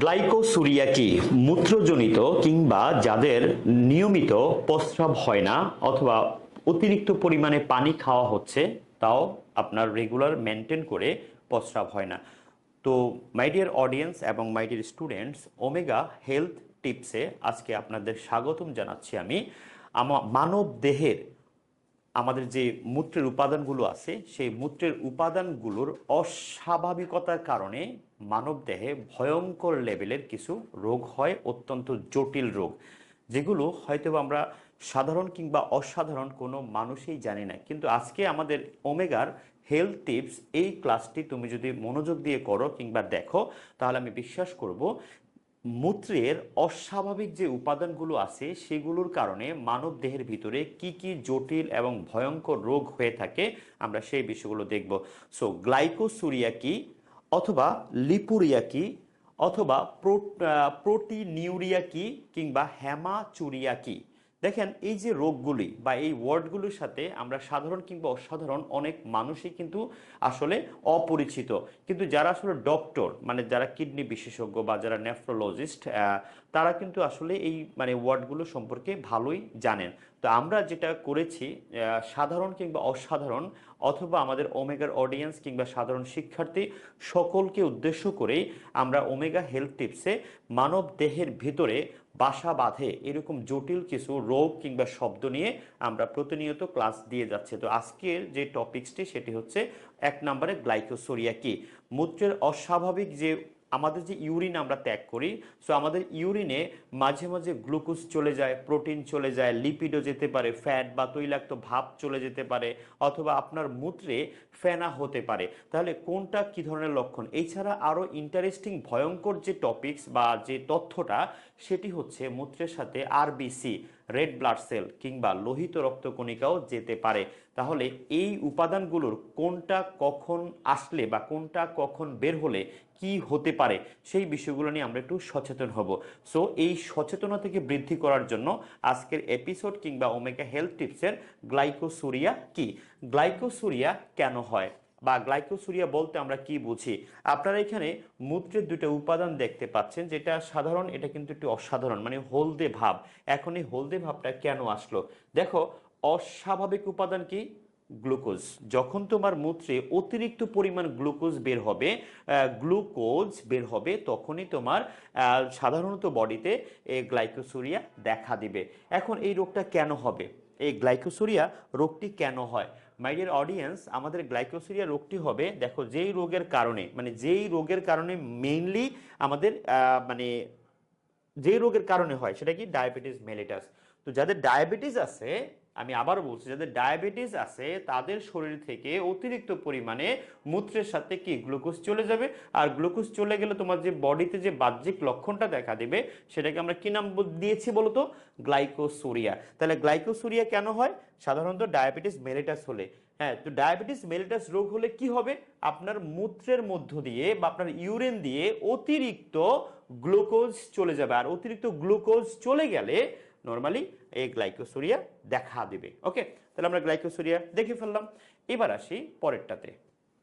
Glycosuria কি? মূত্রজনিত কিংবা যাদের নিয়মিত প্রস্রাব হয় না অথবা অতিরিক্ত পরিমাণে পানি খাওয়া হচ্ছে, তাও আপনার রেগুলার মেনটেন করে প্রস্রাব হয় না। তো মাই ডিয়ার অডিয়েন্স এবং my dear students, Omega health টিপসে আজকে আপনাদের স্বাগতম জানাচ্ছি আমি। মানব দেহের আমাদের যে মূত্রের উপাদানগুলো আছে, সেই মূত্রের উপাদানগুলোর অস্বাভাবিকতার কারণে মানবদেহে ভয়ঙ্কর লেভেলের কিছু রোগ হয়, অত্যন্ত জটিল রোগ, যেগুলো হয়তো আমরা সাধারণ কিংবা অসাধারণ কোনো মানুষই জানি না। কিন্তু আজকে আমাদের ওমেগার হেলথ টিপস এই ক্লাসটি তুমি যদি মনোযোগ দিয়ে করো কিংবা দেখো, তাহলে আমি বিশ্বাস করব মূত্রের অস্বাভাবিক যে উপাদানগুলো আছে সেগুলোর কারণে মানব দেহের ভিতরে কি কি জটিল এবং ভয়ঙ্কর রোগ হয়ে থাকে, আমরা সেই বিষয়গুলো দেখব। সো গ্লাইকোসুরিয়া কি, অথবা লিপুরিয়া কি, অথবা প্রোটিনিউরিয়া কি, কিংবা হেমাচুরিয়া কি? দেখেন, এই যে রোগগুলি বা এই ওয়ার্ডগুলোর সাথে আমরা সাধারণ কিংবা অসাধারণ অনেক মানুষই কিন্তু আসলে অপরিচিত। কিন্তু যারা আসলে ডক্টর, মানে যারা কিডনি বিশেষজ্ঞ বা যারা নেফ্রোলজিস্ট, তারা কিন্তু আসলে এই মানে ওয়ার্ডগুলো সম্পর্কে ভালোই জানেন। তো আমরা যেটা করেছি, সাধারণ কিংবা অসাধারণ অথবা আমাদের ওমেগার অডিয়েন্স কিংবা সাধারণ শিক্ষার্থী সকলকে উদ্দেশ্য করেই আমরা ওমেগা হেলথ টিপসে মানব দেহের ভিতরে বাসা বাঁধে এরকম জটিল কিছু রোগ কিংবা শব্দ নিয়ে আমরা প্রতিনিয়ত ক্লাস দিয়ে যাচ্ছে। তো আজকের যে টপিকসটি সেটি হচ্ছে 1 নম্বরে গ্লাইকোসুরিয়া কি। মূত্রের অস্বাভাবিক যে আমাদের যে ইউরিন আমরা ত্যাগ করি, সো আমাদের ইউরিনে মাঝে মাঝে গ্লুকোজ চলে যায়, প্রোটিন চলে যায়, লিপিডও যেতে পারে, ফ্যাট বা তৈলাক্ত ভাব চলে যেতে পারে, অথবা আপনার মূত্রে ফেনা হতে পারে। তাহলে কোনটা কি ধরনের লক্ষণ? এছাড়া আরও ইন্টারেস্টিং ভয়ঙ্কর যে টপিকস বা যে তথ্যটা, সেটি হচ্ছে মূত্রের সাথে আরবিসি, রেড ব্লাড সেল কিংবা লোহিত রক্তকণিকাও যেতে পারে। তাহলে এই উপাদানগুলোর কোনটা কখন আসলে বা কোনটা কখন বের হলে কি হতে পারে, সেই বিষয়গুলো নিয়ে আমরা একটু সচেতন হব। সো এই সচেতনতা থেকে বৃদ্ধি করার জন্য আজকের এপিসোড কিংবা ওমেগা হেলথ টিপসের গ্লাইকোসুরিয়া কি, গ্লাইকোসুরিয়া কেন হয়, বা গ্লাইকোসুরিয়া বলতে আমরা কি বুঝি। আপনারা এখানে মূত্রের দুটো উপাদান দেখতে পাচ্ছেন, যেটা সাধারণ, এটা কিন্তু একটু অসাধারণ, মানে হলদে ভাব। এখন এই হলদে ভাবটা কেন আসলো? দেখো, অস্বাভাবিক উপাদান কি? গ্লুকোজ। যখন তোমার মূত্রে অতিরিক্ত পরিমাণ গ্লুকোজ বের হবে তখনই তোমার সাধারণত বডিতে এই গ্লাইকোসুরিয়া দেখা দিবে। এখন এই রোগটা কেন হবে? এই গ্লাইকোসুরিয়া রোগটি কেন হয়? মাই ডিয়ার অডিয়েন্স, আমাদের গ্লাইকোসুরিয়া রোগটি হবে, দেখো, যেই রোগের কারণে মেইনলি আমাদের যে রোগের কারণে হয় সেটা কি? Diabetes mellitus. তো যাদের ডায়াবেটিস আছে, আমি আবারও বলছি, যাদের ডায়াবেটিস আছে তাদের শরীর থেকে অতিরিক্ত পরিমাণে মূত্রের সাথে কি গ্লুকোজ চলে যাবে। আর গ্লুকোজ চলে গেলে তোমার যে বডিতে যে বাহ্যিক লক্ষণটা দেখা দেবে, সেটাকে আমরা কি নাম দিয়েছি বলতো? গ্লাইকোসুরিয়া। তাহলে গ্লাইকোসুরিয়া কেন হয়? সাধারণত ডায়াবেটিস মেলিটাস হলে। হ্যাঁ, তো ডায়াবেটিস মেলিটাস রোগ হলে কি হবে? আপনার মূত্রের মধ্য দিয়ে বা আপনার ইউরিন দিয়ে অতিরিক্ত গ্লুকোজ চলে যাবে, আর অতিরিক্ত গ্লুকোজ চলে গেলে নর্মালি এই গ্লাইকোসুরিয়া দেখা দিবে। ওকে, তাহলে আমরা গ্লাইকোসুরিয়া দেখে ফেললাম। এবার আসি পরেরটাতে,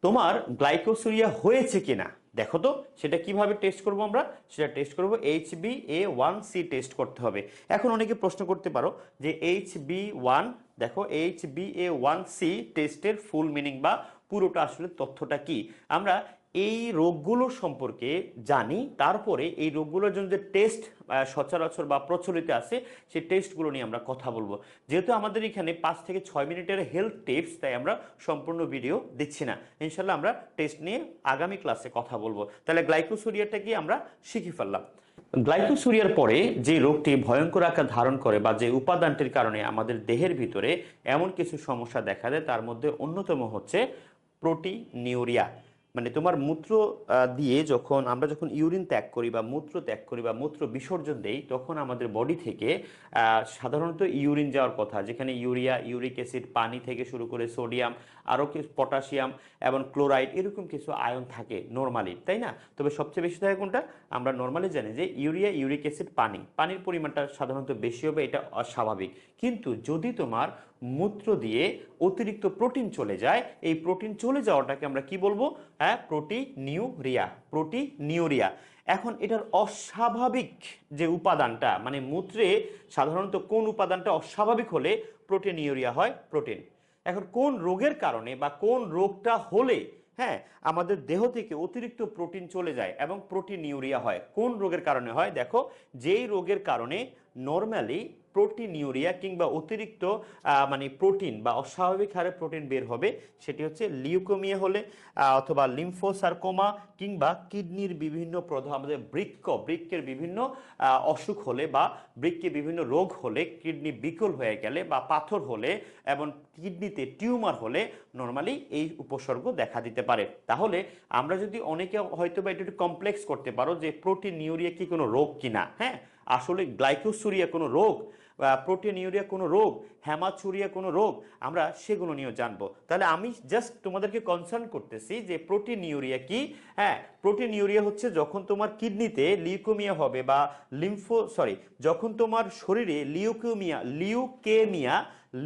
তোমার গ্লাইকোসুরিয়া হয়েছে কিনা দেখো তো। সেটা কিভাবে টেস্ট করব? আমরা সেটা টেস্ট করব HbA1c টেস্ট করতে হবে। এখন অনেকে প্রশ্ন করতে পারো যে HB1, দেখো, HbA1c টেস্টের ফুল মিনিং বা পুরোটা আসলে তথ্যটা কি। আমরা এই রোগগুলো সম্পর্কে জানি, তারপরে এই রোগগুলোর জন্য যে টেস্ট সচরাচর বা প্রচলিত আছে সেই টেস্টগুলো নিয়ে আমরা কথা বলবো। যেহেতু আমাদের এখানে 5 থেকে 6 মিনিটের হেলথ টিপস, তাই আমরা সম্পূর্ণ ভিডিও দিচ্ছি না। ইনশাল্লাহ আমরা টেস্ট নিয়ে আগামী ক্লাসে কথা বলবো। তাহলে গ্লাইকোসুরিয়াটা কি আমরা শিখে ফেললাম। গ্লাইকোসুরিয়ার পরে যে রোগটি ভয়ঙ্কর আকার ধারণ করে বা যে উপাদানটির কারণে আমাদের দেহের ভিতরে এমন কিছু সমস্যা দেখা দেয়, তার মধ্যে অন্যতম হচ্ছে প্রোটিনিউরিয়া। মানে তোমার মূত্র দিয়ে আমরা যখন ইউরিন ত্যাগ করি বা মূত্র ত্যাগ করি বা মূত্র বিসর্জন দেই, তখন আমাদের বডি থেকে সাধারণত ইউরিন যাওয়ার কথা, যেখানে ইউরিয়া, ইউরিক অ্যাসিড, পানি থেকে শুরু করে সোডিয়াম, আরও কিছু পটাশিয়াম এবং ক্লোরাইড, এরকম কিছু আয়ন থাকে নর্মালি, তাই না? তবে সবচেয়ে বেশি থাকে কোনটা? আমরা নর্মালি জানি যে ইউরিয়া, ইউরিক অ্যাসিড, পানির পরিমাণটা সাধারণত বেশি হবে, এটা অস্বাভাবিক। কিন্তু যদি তোমার মূত্র দিয়ে অতিরিক্ত প্রোটিন চলে যায়, এই প্রোটিন চলে যাওয়াটাকে আমরা কি বলবো? হ্যাঁ, প্রোটিনিউরিয়া। এখন এটার অস্বাভাবিক যে উপাদানটা, মানে মূত্রে সাধারণত কোন উপাদানটা অস্বাভাবিক হলে প্রোটিনিউরিয়া হয়? প্রোটিন। এখন কোন রোগের কারণে বা কোন রোগটা হলে হ্যাঁ আমাদের দেহ থেকে অতিরিক্ত প্রোটিন চলে যায় এবং প্রোটিনিউরিয়া হয়? কোন রোগের কারণে হয়? দেখো, যেই রোগের কারণে নর্মালি প্রোটিনিউরিয়া কিংবা অতিরিক্ত মানে প্রোটিন বা অস্বাভাবিক হারে প্রোটিন বের হবে, সেটি হচ্ছে লিউকোমিয়া হলে অথবা লিম্ফোসার্কোমা কিংবা কিডনির বিভিন্ন আমাদের বৃক্কের বিভিন্ন অসুখ হলে বা বৃক্কে বিভিন্ন রোগ হলে, কিডনি বিকল হয়ে গেলে বা পাথর হলে এবং কিডনিতে টিউমার হলে নর্মালি এই উপসর্গ দেখা দিতে পারে। তাহলে আমরা যদি অনেকে হয়তো বা এটা একটু কমপ্লেক্স করতে পারো যে প্রোটিনিউরিয়া কি কোনো রোগ কিনা, হ্যাঁ আসলে গ্লাইকোসুরিয়া কোনো রোগ, প্রোটিনিউরিয়া কোনো রোগ, হ্যামাচুরিয়া কোনো রোগ, আমরা সেগুলো নিয়েও জানবো। তাহলে আমি জাস্ট তোমাদেরকে কনসার্ন করতেছি যে প্রোটিনিউরিয়া কি। হ্যাঁ, প্রোটিনিউরিয়া হচ্ছে যখন তোমার কিডনিতে লিউকোমিয়া হবে বা যখন তোমার শরীরে লিউকেমিয়া,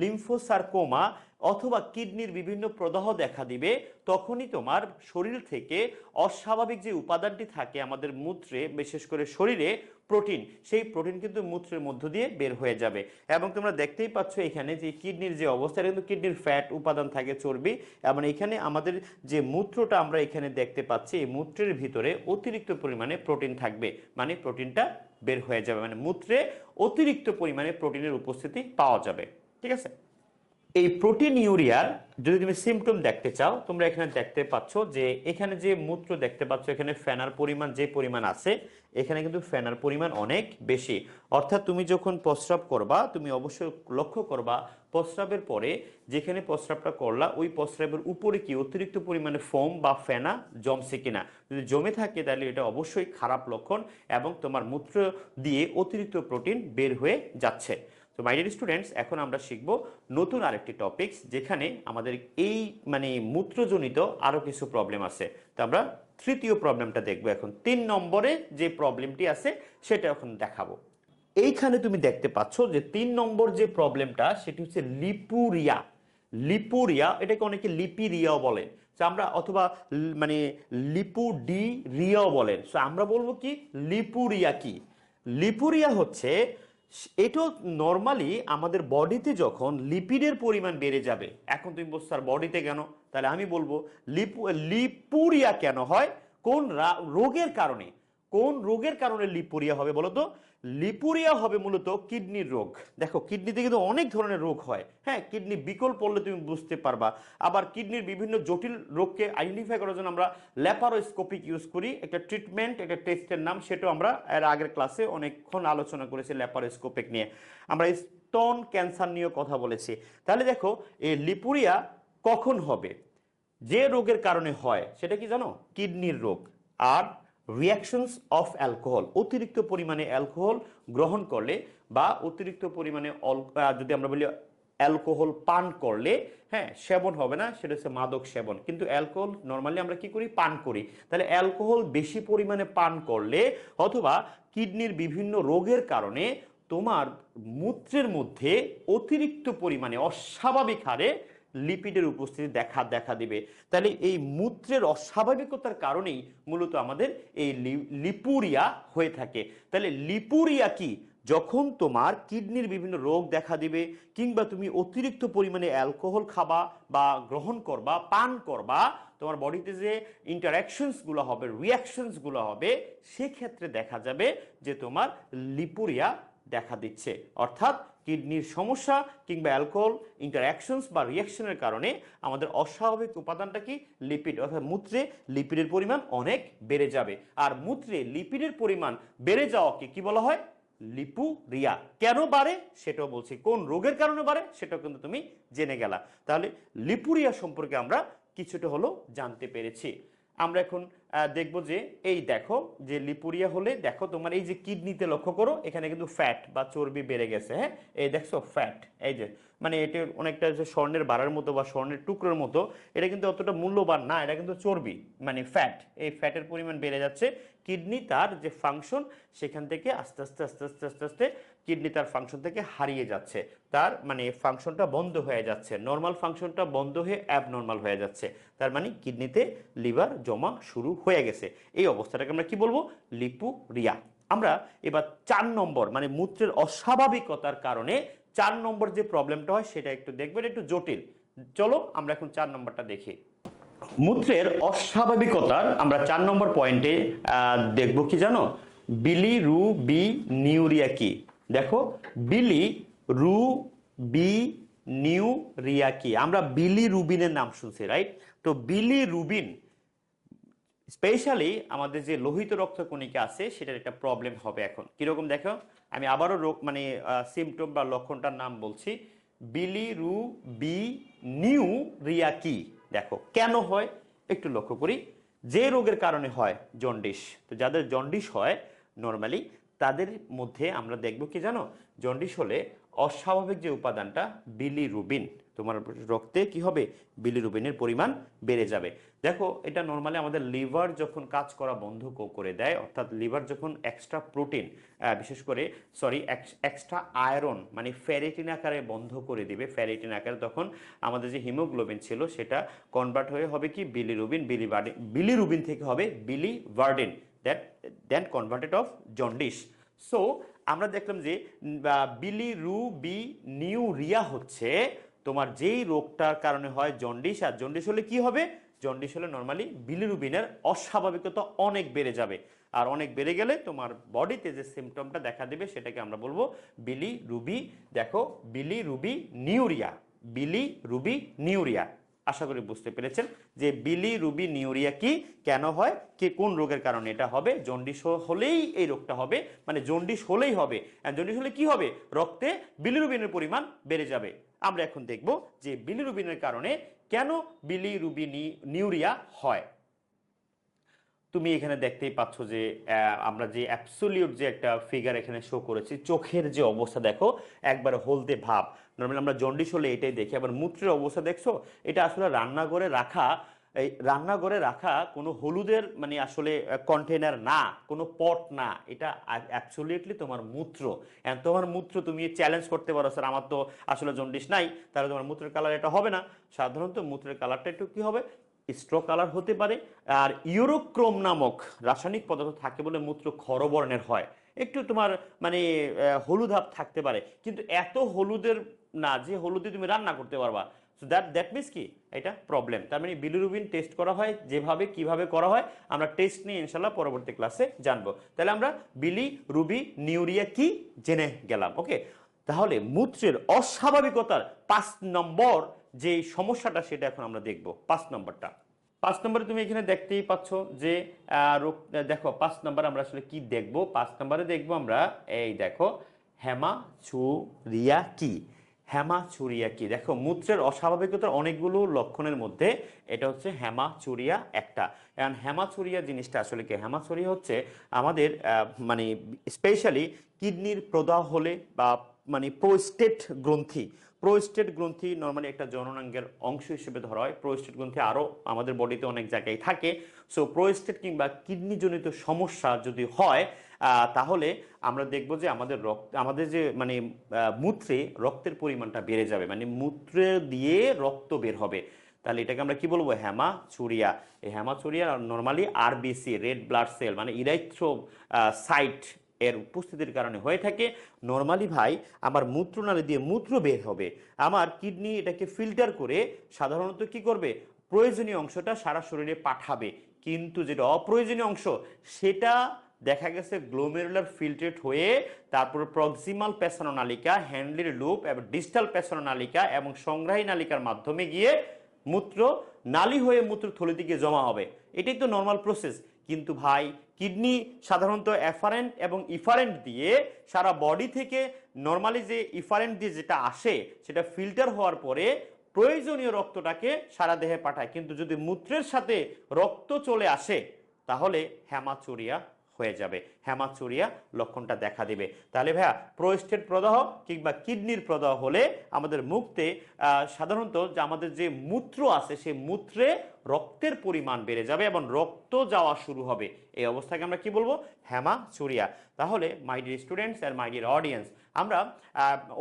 লিম্ফোসার্কোমা অথবা কিডনির বিভিন্ন প্রদাহ দেখা দিবে, তখনই তোমার শরীর থেকে অস্বাভাবিক যে উপাদানটি থাকে আমাদের মূত্রে, বিশেষ করে শরীরে প্রোটিন, সেই প্রোটিন কিন্তু মূত্রের মধ্য দিয়ে বের হয়ে যাবে। এবং তোমরা দেখতেই পাচ্ছ এখানে যে কিডনির যে অবস্থা, কিন্তু কিডনির ফ্যাট উপাদান থাকে, চর্বি, এবং এখানে আমাদের যে মূত্রটা আমরা এখানে দেখতে পাচ্ছি, এই মূত্রের ভিতরে অতিরিক্ত পরিমাণে প্রোটিন থাকবে, মানে প্রোটিনটা বের হয়ে যাবে, মানে মূত্রে অতিরিক্ত পরিমাণে প্রোটিনের উপস্থিতি পাওয়া যাবে। ঠিক আছে, এই প্রোটিনিউরিয়ার যদি তুমি সিমটম দেখতে চাও, তোমরা এখানে দেখতে পাচ্ছ যে এখানে যে মূত্র দেখতে পাচ্ছ, এখানে ফেনার পরিমাণ যে পরিমাণ আছে, এখানে কিন্তু ফেনার পরিমাণ অনেক বেশি। অর্থাৎ তুমি যখন প্রস্রাব করবা, তুমি অবশ্যই লক্ষ্য করবা প্রস্রাবের পরে যেখানে প্রস্রাবটা করলা ওই প্রস্রাবের উপরে কি অতিরিক্ত পরিমাণে ফোম বা ফেনা জমছে কিনা। যদি জমে থাকে তাহলে এটা অবশ্যই খারাপ লক্ষণ এবং তোমার মূত্র দিয়ে অতিরিক্ত প্রোটিন বের হয়ে যাচ্ছে। তো মাই ডিয়ার স্টুডেন্টস, এখন আমরা শিখব নতুন আরেকটি টপিকস, যেখানে আমাদের এই মানে মূত্রজনিত আরো কিছু প্রবলেম আছে। তো আমরা তৃতীয় প্রবলেমটা দেখব এখন। 3 নম্বরে যে প্রবলেমটি আছে সেটা এখন দেখাবো। এইখানে তুমি দেখতে পাচ্ছ যে 3 নম্বর যে প্রবলেমটা সেটি হচ্ছে লিপুরিয়া। লিপুরিয়া, এটাকে অনেকে লিপিরিয়াও বলেন, আমরা অথবা মানে লিপুডিরিয়াও বলেন। সো আমরা বলবো কি লিপুরিয়া কি। লিপুরিয়া হচ্ছে, এটা নর্মালি আমাদের বডিতে যখন লিপিডের পরিমাণ বেড়ে যাবে। এখন তুমি বলছো স্যার বডিতে কেন, তাহলে আমি বলবো লিপুরিয়া কেন হয়, কোন রোগের কারণে, কোন রোগের কারণে লিপুরিয়া হবে বলো তো? লিপুরিয়া হবে মূলত কিডনির রোগ। দেখো, কিডনিতে কিন্তু অনেক ধরনের রোগ হয়, হ্যাঁ কিডনি বিকল পড়লে তুমি বুঝতে পারবা। আবার কিডনির বিভিন্ন জটিল রোগকে আইডেন্টিফাই করার জন্য আমরা ল্যাপারোস্কোপিক ইউজ করি, একটা ট্রিটমেন্ট, একটা টেস্টের নাম, সেটাও আমরা এর আগের ক্লাসে অনেকক্ষণ আলোচনা করেছি ল্যাপারোস্কোপিক নিয়ে। আমরা স্তন ক্যান্সার নিয়েও কথা বলেছি। তাহলে দেখো, এই লিপুরিয়া কখন হবে, যে রোগের কারণে হয় সেটা কি জানো? কিডনির রোগ। আর রিয়াকশনস অফ অ্যালকোহল, অতিরিক্ত পরিমাণে অ্যালকোহল গ্রহণ করলে বা অতিরিক্ত পরিমাণে যদি আমরা বলি অ্যালকোহল পান করলে, হ্যাঁ সেবন হবে না, সেটা হচ্ছে মাদক সেবন। কিন্তু অ্যালকোহল নর্মালি আমরা কি করি? পান করি। তাহলে অ্যালকোহল বেশি পরিমাণে পান করলে অথবা কিডনির বিভিন্ন রোগের কারণে তোমার মূত্রের মধ্যে অতিরিক্ত পরিমাণে অস্বাভাবিক হারে লিপিডের উপস্থিতি দেখা দিবে। তাহলে এই মূত্রের অস্বাভাবিকতার কারণেই মূলত আমাদের এই লিপুরিয়া হয়ে থাকে। তাহলে লিপুরিয়া কি? যখন তোমার কিডনির বিভিন্ন রোগ দেখা দিবে কিংবা তুমি অতিরিক্ত পরিমাণে অ্যালকোহল খাবা বা গ্রহণ করবা, পান করবা, তোমার বডিতে যে ইন্টারঅ্যাকশনসগুলো হবে, রিয়াকশনসগুলো হবে, সেক্ষেত্রে দেখা যাবে যে তোমার লিপুরিয়া দেখা দিচ্ছে। অর্থাৎ কিডনির সমস্যা কিংবা অ্যালকোহল ইন্টারঅ্যাকশনস বা রিয়াকশনের কারণে আমাদের অস্বাভাবিক উপাদানটা কি? লিপিড। অর্থাৎ মূত্রে লিপিডের পরিমাণ অনেক বেড়ে যাবে। আর মূত্রে লিপিডের পরিমাণ বেড়ে যাওয়াকে কি বলা হয়? লিপুরিয়া। কেন বাড়ে সেটাও বলছি, কোন রোগের কারণে বাড়ে সেটাও কিন্তু তুমি জেনে গেলা। তাহলে লিপুরিয়া সম্পর্কে আমরা কিছুটা হলো জানতে পেরেছি। আমরা এখন দেখব যে এই দেখো যে লিপুরিয়া হলে দেখো তোমার এই যে কিডনিতে লক্ষ্য করো, এখানে কিন্তু ফ্যাট বা চর্বি বেড়ে গেছে। হ্যাঁ, এই দেখছো ফ্যাট, এই যে মানে এটা অনেকটা যে স্বর্ণের বাড়ার মতো বা স্বর্ণের টুকরোর মতো, এটা কিন্তু অতটা মূল্যবান না, এটা কিন্তু চর্বি মানে ফ্যাট। এই ফ্যাটের পরিমাণ বেড়ে যাচ্ছে কিডনি তার যে ফাংশন সেখান থেকে আস্তে আস্তে আস্তে আস্তে আস্তে আস্তে কিডনি তার ফাংশন থেকে হারিয়ে যাচ্ছে, তার মানে ফাংশনটা বন্ধ হয়ে যাচ্ছে, নর্মাল ফাংশনটা বন্ধ হয়ে অ্যাবনর্মাল হয়ে যাচ্ছে, তার মানে কিডনিতে লিভার জমা শুরু হয়ে গেছে। এই অবস্থাটাকে আমরা কি বলবো? লিপুরিয়া। আমরা এবার 4 নম্বর মানে মূত্রের অস্বাভাবিকতার কারণে 4 নম্বর যে প্রবলেমটা হয় সেটা একটু দেখবেন, একটু জটিল। চলো আমরা এখন 4 নম্বরটা দেখি। মূত্রের অস্বাভাবিকতার আমরা 4 নম্বর পয়েন্টে দেখব কি জানো? বিলি রু বি নিউরিয়া কি? দেখো, বিলি রু বি নিউরিয়া কি? আমরা বিলি রুবিনের নাম শুনছি, রাইট? তো বিলি রুবিন স্পেশালি আমাদের যে লোহিত রক্তকণিকা আছে সেটার একটা প্রবলেম হবে এখন। কিরকম দেখো, আমি আবারও রোগ মানে সিমটম বা লক্ষণটার নাম বলছি। বিলি রু বি নিউরিয়া কি? দেখো কেন হয় একটু লক্ষ্য করি। যে রোগের কারণে হয় জন্ডিস, তো যাদের জন্ডিস হয় নর্মালি তাদের মধ্যে আমরা দেখব কি জানো? জন্ডিস হলে অস্বাভাবিক যে উপাদানটা বিলিরুবিন, তোমার রক্তে কি হবে? বিলিরুবিনের পরিমাণ বেড়ে যাবে। দেখো এটা নর্মালি আমাদের লিভার যখন কাজ করা বন্ধ করে দেয়, অর্থাৎ লিভার যখন এক্সট্রা প্রোটিন বিশেষ করে এক্সট্রা আয়রন মানে ফেরিটিন আকারে বন্ধ করে দিবে, ফেরিটিন আকারে, তখন আমাদের যে হিমোগ্লোবিন ছিল সেটা কনভার্ট হয়ে হবে কি বিলিরুবিন, বিলিরুবিন থেকে হবে biliverdin, then converted of jaundice. So আমরা দেখলাম যে বিলিরুবিনিউরিয়া হচ্ছে তোমার যেই রোগটার কারণে হয় জন্ডিস। আর জন্ডিস হলে কি হবে? জন্ডিস হলে নর্মালি বিলিরুবিনের অস্বাভাবিকতা অনেক বেড়ে যাবে, আর অনেক বেড়ে গেলে তোমার বডিতে যে সিমটমটা দেখা দেবে সেটাকে আমরা বলবো বিলিরুবি। দেখো বিলিরুবিনিউরিয়া, বিলিরুবিনিউরিয়া। আশা করি বুঝতে পেরেছেন যে বিলিরুবিনিউরিয়া কি, কেন হয়, কি কোন রোগের কারণে এটা হবে। জন্ডিস হলেই এই রোগটা হবে, মানে জন্ডিস হলেই হবে। আর জন্ডিস হলে কি হবে? রক্তে বিলিরুবিনের পরিমাণ বেড়ে যাবে। আমরা এখন দেখব যে বিলিরুবিনের কারণে কেন বিলিরুবিনিউরিয়া হয়। তুমি এখানে দেখতেই পাচ্ছ যে আমরা যে অ্যাবসলিউট যে একটা ফিগার এখানে শো করেছি, চোখের যে অবস্থা দেখো একবারে হলদে ভাব। নর্মালি আমরা জন্ডিস হলে এটাই দেখি। আবার মূত্রের অবস্থা দেখছো, এটা আসলে রান্নাঘরে রাখা, এই রান্নাঘরে রাখা কোনো হলুদের মানে আসলে কন্টেনার না, কোনো পট না, এটা অ্যাবসলিউটলি তোমার মূত্র। তোমার মূত্র তুমি চ্যালেঞ্জ করতে পারো, স্যার আমার তো আসলে জন্ডিস নাই, তাহলে তোমার মূত্রের কালার এটা হবে না। সাধারণত মূত্রের কালারটা একটু কি হবে? স্ট্র কালার হতে পারে। আর ইউরোক্রোম নামক রাসায়নিক পদার্থ থাকে বলে মূত্র ক্ষর বর্ণের হয়, একটু তোমার মানে হলুদ ভাব থাকতে পারে, কিন্তু এত হলুদের না যে হলুদে তুমি রান্না করতে পারবা। সো দ্যাট মিনস কি এটা প্রবলেম। তার মানে বিলিরুবিন টেস্ট করা হয় যেভাবে, কিভাবে করা হয় আমরা টেস্ট নিয়ে ইনশাল্লাহ পরবর্তী ক্লাসে জানবো। তাহলে আমরা বিলিরুবিনিউরিয়া কি জেনে গেলাম। ওকে, তাহলে মূত্রের অস্বাভাবিকতার 5 নম্বর যে সমস্যাটা সেটা এখন আমরা দেখব। 5 নম্বরটা, 5 নম্বরে তুমি এখানে দেখতেই পাচ্ছ যে রোগ। দেখো 5 নম্বর আমরা আসলে কি দেখব? 5 নম্বরে দেখব আমরা এই দেখো হেমাচুরিয়া কি। হেমাচুরিয়া কি? দেখো মূত্রের অস্বাভাবিকতার অনেকগুলো লক্ষণের মধ্যে এটা হচ্ছে হেমাচুরিয়া একটা। এখন হেমাচুরিয়া জিনিসটা আসলে কি? হেমাচুরিয়া হচ্ছে আমাদের মানে স্পেশালি কিডনির প্রদাহ হলে বা মানে প্রোস্টেট গ্রন্থি, প্রোস্টেট গ্রন্থি নর্মালি একটা জননাঙ্গের অংশ হিসেবে ধরা হয়। প্রোস্টেট গ্রন্থি আরও আমাদের বডিতে অনেক জায়গায় থাকে। সো প্রোস্টেট কিংবা কিডনিজনিত সমস্যা যদি হয় তাহলে আমরা দেখব যে আমাদের যে মানে মূত্রে রক্তের পরিমাণটা বেড়ে যাবে, মানে মূত্রে দিয়ে রক্ত বের হবে। তাহলে এটাকে আমরা কি বলবো? হেমাচুরিয়া। এই haematuria normally RBC, red blood cell মানে ইরাইথ্রোসাইট এর উপস্থিতির কারণে হয়ে থাকে। নর্মালি ভাই আমার মূত্রনালী দিয়ে মূত্র বের হবে, আমার কিডনি এটাকে ফিল্টার করে সাধারণত কি করবে? প্রয়োজনীয় অংশটা সারা শরীরে পাঠাবে, কিন্তু যেটা অপ্রয়োজনীয় অংশ সেটা দেখা গেছে গ্লোমেরুলার ফিল্ট্রেট হয়ে তারপর প্রক্সিমাল পেছানো নালিকা, হ্যান্ডলির লুপ এবং ডিস্টাল পেছানো নালিকা এবং সংগ্রাহী নালিকার মাধ্যমে গিয়ে মূত্র নালী হয়ে মূত্রথলি দিকে জমা হবে। এটাই তো নর্মাল প্রসেস। কিন্তু ভাই কিডনি সাধারণত এফারেন্ট এবং ইফারেন্ট দিয়ে সারা বডি থেকে নর্মালি যে ইফারেন্ট দিয়ে যেটা আসে সেটা ফিল্টার হওয়ার পরে প্রয়োজনীয় রক্তটাকে সারা দেহে পাঠায়। কিন্তু যদি মূত্রের সাথে রক্ত চলে আসে তাহলে হেমাচুরিয়া হয়ে যাবে, হেমাচুরিয়া লক্ষণটা দেখা দিবে। তাহলে ভাইয়া প্রোস্টেট প্রদাহ কিংবা কিডনির প্রদাহ হলে আমাদের মুখতে সাধারণত যে আমাদের যে মূত্র আছে সেই মূত্রে রক্তের পরিমাণ বেড়ে যাবে এবং রক্ত যাওয়া শুরু হবে। এই অবস্থাকে আমরা কি বলবো? হেমাচুরিয়া। তাহলে মাই dear students and my dear audience, আমরা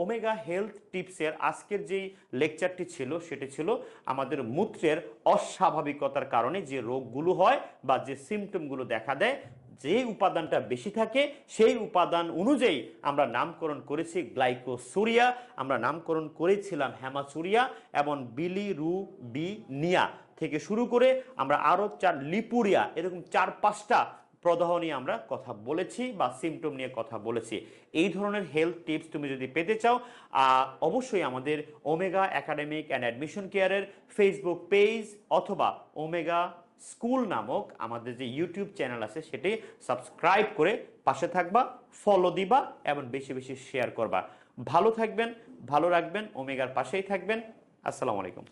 ওমেগা হেলথ টিপসের আজকের যেই লেকচারটি ছিল সেটি ছিল আমাদের মূত্রের অস্বাভাবিকতার কারণে যে রোগগুলো হয় বা যে সিমটমগুলো দেখা দেয়, যে উপাদানটা বেশি থাকে সেই উপাদান অনুযায়ী আমরা নামকরণ করেছি গ্লাইকোসুরিয়া, আমরা নামকরণ করেছিলাম হেমাচুরিয়া এবং বিলিরুবিনিয়া থেকে শুরু করে আমরা আরো লিপুরিয়া, এরকম 4-5টা প্রদাহ নিয়ে আমরা কথা বলেছি বা সিমটম নিয়ে কথা বলেছি। এই ধরনের হেলথ টিপস তুমি যদি পেতে চাও, অবশ্যই আমাদের ওমেগা একাডেমিক অ্যান্ড অ্যাডমিশন কেয়ারের ফেসবুক পেজ অথবা ওমেগা স্কুল নামক আমাদের যে ইউটিউব চ্যানেল আছে সেটি সাবস্ক্রাইব করে পাশে থাকবা, ফলো দিবা এবং বেশি বেশি শেয়ার করবা। ভালো থাকবেন, ভালো রাখবেন, ওমেগার পাশেই থাকবেন। আসসালামু আলাইকুম।